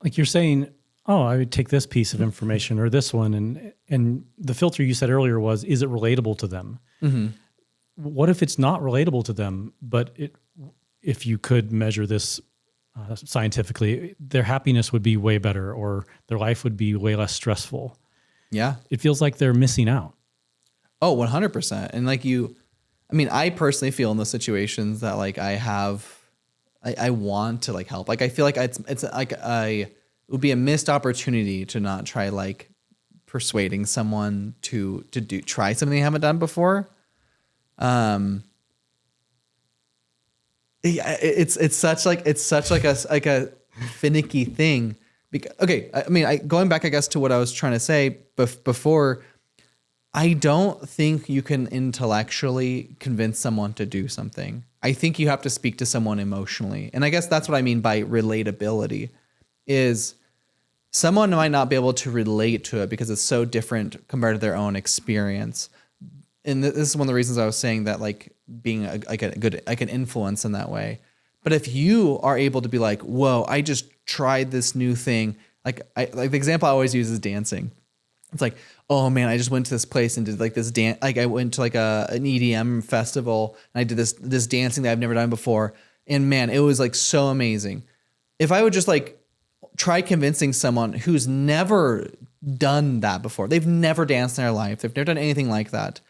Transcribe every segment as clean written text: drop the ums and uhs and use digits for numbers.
like you're saying, oh, I would take this piece of information or this one. And the filter you said earlier was, is it relatable to them? Mm-hmm. What if it's not relatable to them, but if you could measure this scientifically, their happiness would be way better or their life would be way less stressful. Yeah. It feels like they're missing out. Oh, 100%. And like I personally feel in those situations that like I want to like help. Like I feel like it's like it would be a missed opportunity to not try like persuading someone to try something they haven't done before. Yeah, it's such like a finicky thing. Okay, I mean, going back, I guess, to what I was trying to say before, I don't think you can intellectually convince someone to do something. I think you have to speak to someone emotionally, and I guess that's what I mean by relatability. Is someone might not be able to relate to it because it's so different compared to their own experience. And this is one of the reasons I was saying that like being an influence in that way. But if you are able to be like, whoa, I just tried this new thing. Like the example I always use is dancing. It's like, oh man, I just went to this place and did like this dance. Like I went to like an EDM festival and I did this dancing that I've never done before. And man, it was like so amazing. If I would just like try convincing someone who's never done that before, they've never danced in their life, they've never done anything like that,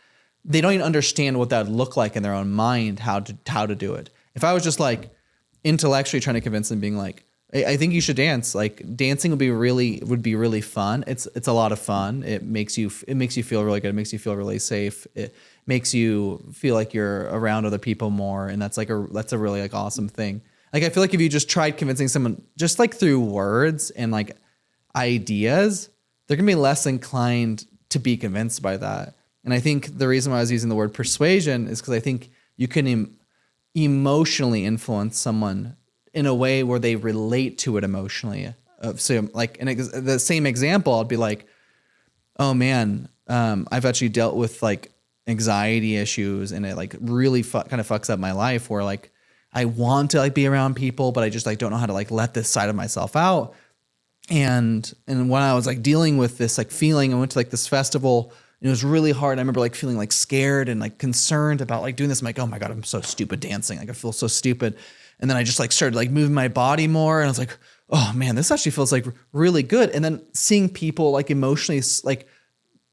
they don't even understand what that would look like in their own mind, how to do it. If I was just like intellectually trying to convince them, being like, I think you should dance. Like dancing would be really fun. It's a lot of fun. It makes you feel really good. It makes you feel really safe. It makes you feel like you're around other people more, and that's a really like awesome thing. Like I feel like if you just tried convincing someone just like through words and like ideas, they're gonna be less inclined to be convinced by that. And I think the reason why I was using the word persuasion is because I think you can emotionally influence someone in a way where they relate to it emotionally. So like the same example, I'd be like, oh man, I've actually dealt with like anxiety issues and it like really kind of fucks up my life where like I want to like be around people, but I just like don't know how to like let this side of myself out. And when I was like dealing with this like feeling, I went to like this festival. It was really hard. I remember like feeling like scared and like concerned about like doing this. I'm like, oh my God, I'm so stupid dancing. Like I feel so stupid. And then I just like started like moving my body more. And I was like, oh man, this actually feels like really good. And then seeing people like emotionally like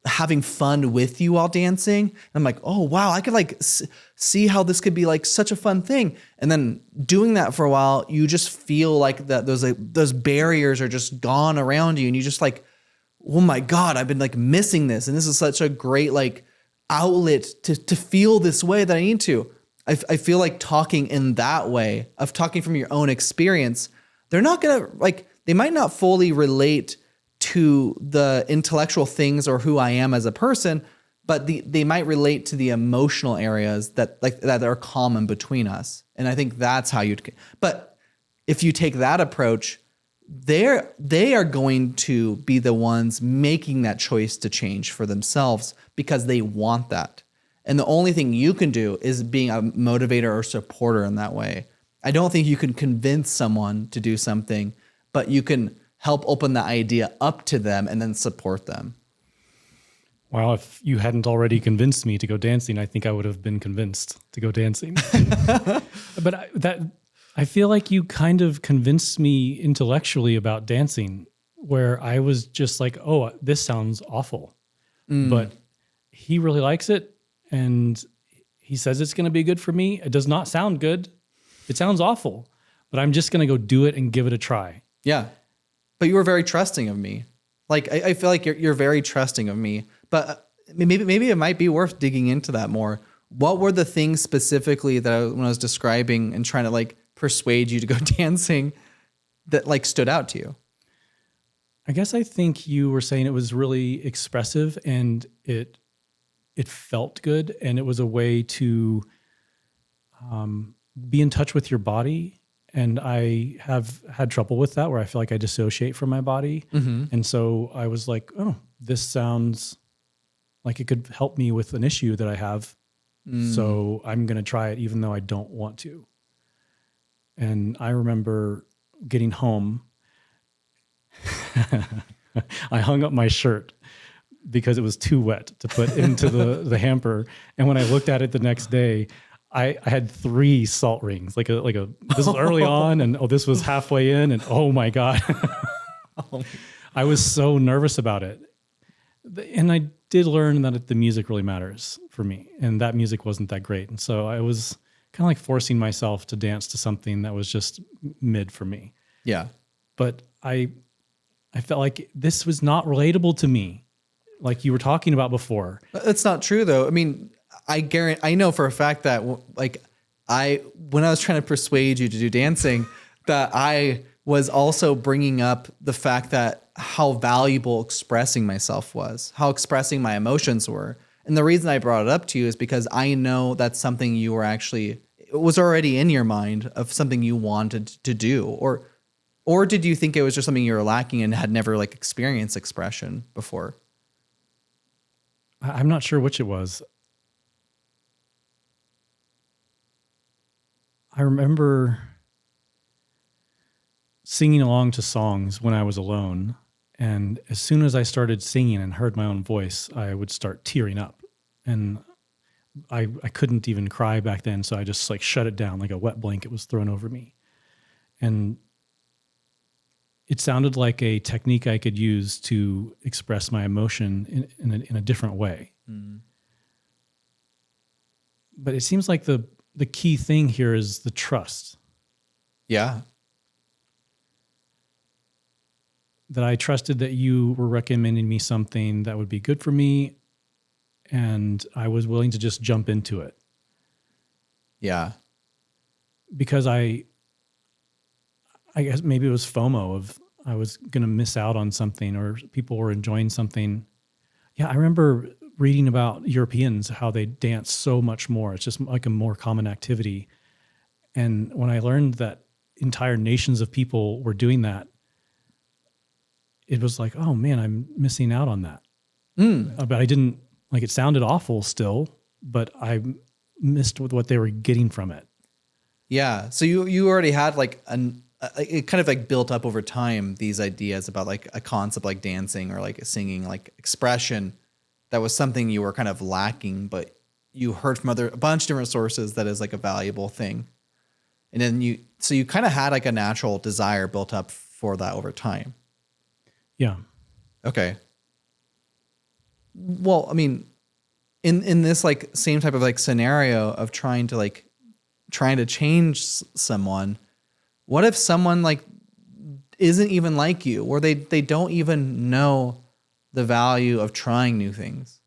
having fun with you while dancing. And I'm like, oh wow, I could like see how this could be like such a fun thing. And then doing that for a while, you just feel like that those barriers are just gone around you. And you just like, oh my God, I've been like missing this. And this is such a great like outlet to feel this way that I need to. I feel like talking in that way of talking from your own experience, they're not going to like, they might not fully relate to the intellectual things or who I am as a person, but they might relate to the emotional areas that are common between us. And I think that's how but if you take that approach, they are going to be the ones making that choice to change for themselves because they want that. And the only thing you can do is being a motivator or supporter in that way. I don't think you can convince someone to do something, but you can help open the idea up to them and then support them. Well, if you hadn't already convinced me to go dancing, I think I would have been convinced to go dancing. But I feel like you kind of convinced me intellectually about dancing, where I was just like, oh, this sounds awful. But he really likes it, and he says it's going to be good for me. It does not sound good. It sounds awful, but I'm just going to go do it and give it a try. Yeah. But you were very trusting of me. Like, I feel like you're very trusting of me, but maybe it might be worth digging into that more. What were the things specifically that when I was describing and trying to like persuade you to go dancing that like stood out to you? I guess I think you were saying it was really expressive and it felt good, and it was a way to be in touch with your body. And I have had trouble with that, where I feel like I dissociate from my body. Mm-hmm. And so I was like, oh, this sounds like it could help me with an issue that I have. So I'm going to try it even though I don't want to. And I remember getting home I hung up my shirt because it was too wet to put into the hamper. And when I looked at it the next day, I had 3 salt rings, like a, this was early on and this was halfway in and oh my God. I was so nervous about it. And I did learn that the music really matters for me, and that music wasn't that great. And so I was kind of like forcing myself to dance to something that was just mid for me. Yeah. But I felt like this was not relatable to me, like you were talking about before. That's not true though. I mean, I know for a fact that like when I was trying to persuade you to do dancing, that I was also bringing up the fact that how valuable expressing myself was, how expressing my emotions were. And the reason I brought it up to you is because I know that's something you were actually, it was already in your mind of something you wanted to do. Or did you think it was just something you were lacking and had never like experienced expression before? I'm not sure which it was. I remember singing along to songs when I was alone. And as soon as I started singing and heard my own voice, I would start tearing up. And I couldn't even cry back then. So I just like shut it down, like a wet blanket was thrown over me. And it sounded like a technique I could use to express my emotion in a different way. Mm. But it seems like the key thing here is the trust. Yeah. That I trusted that you were recommending me something that would be good for me, and I was willing to just jump into it. Yeah. Because I guess maybe it was FOMO of I was going to miss out on something or people were enjoying something. Yeah, I remember reading about Europeans, how they dance so much more. It's just like a more common activity. And when I learned that entire nations of people were doing that, it was like, oh man, I'm missing out on that. But I didn't, like, it sounded awful still, but I missed with what they were getting from it. Yeah. So you already had like it kind of like built up over time, these ideas about like a concept like dancing or like singing, like expression, that was something you were kind of lacking, but you heard from a bunch of different sources that is like a valuable thing. And then you kind of had like a natural desire built up for that over time. Yeah. Okay. Well, I mean, in this like same type of like scenario of trying to change someone, what if someone like isn't even like you, or they don't even know the value of trying new things?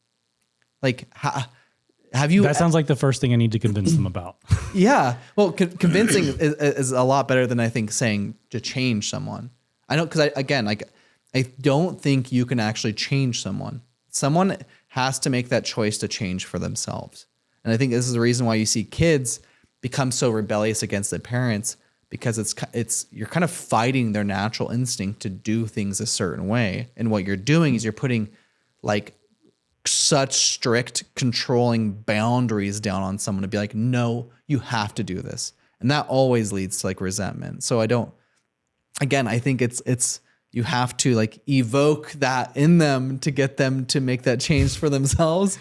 Like, have you? That sounds like the first thing I need to convince them about. Yeah. Well, convincing is a lot better than I think saying to change someone. I know, because I don't think you can actually change someone. Someone has to make that choice to change for themselves. And I think this is the reason why you see kids become so rebellious against their parents, because you're kind of fighting their natural instinct to do things a certain way. And what you're doing is you're putting like such strict controlling boundaries down on someone to be like, no, you have to do this. And that always leads to like resentment. So I think it's you have to like evoke that in them to get them to make that change for themselves.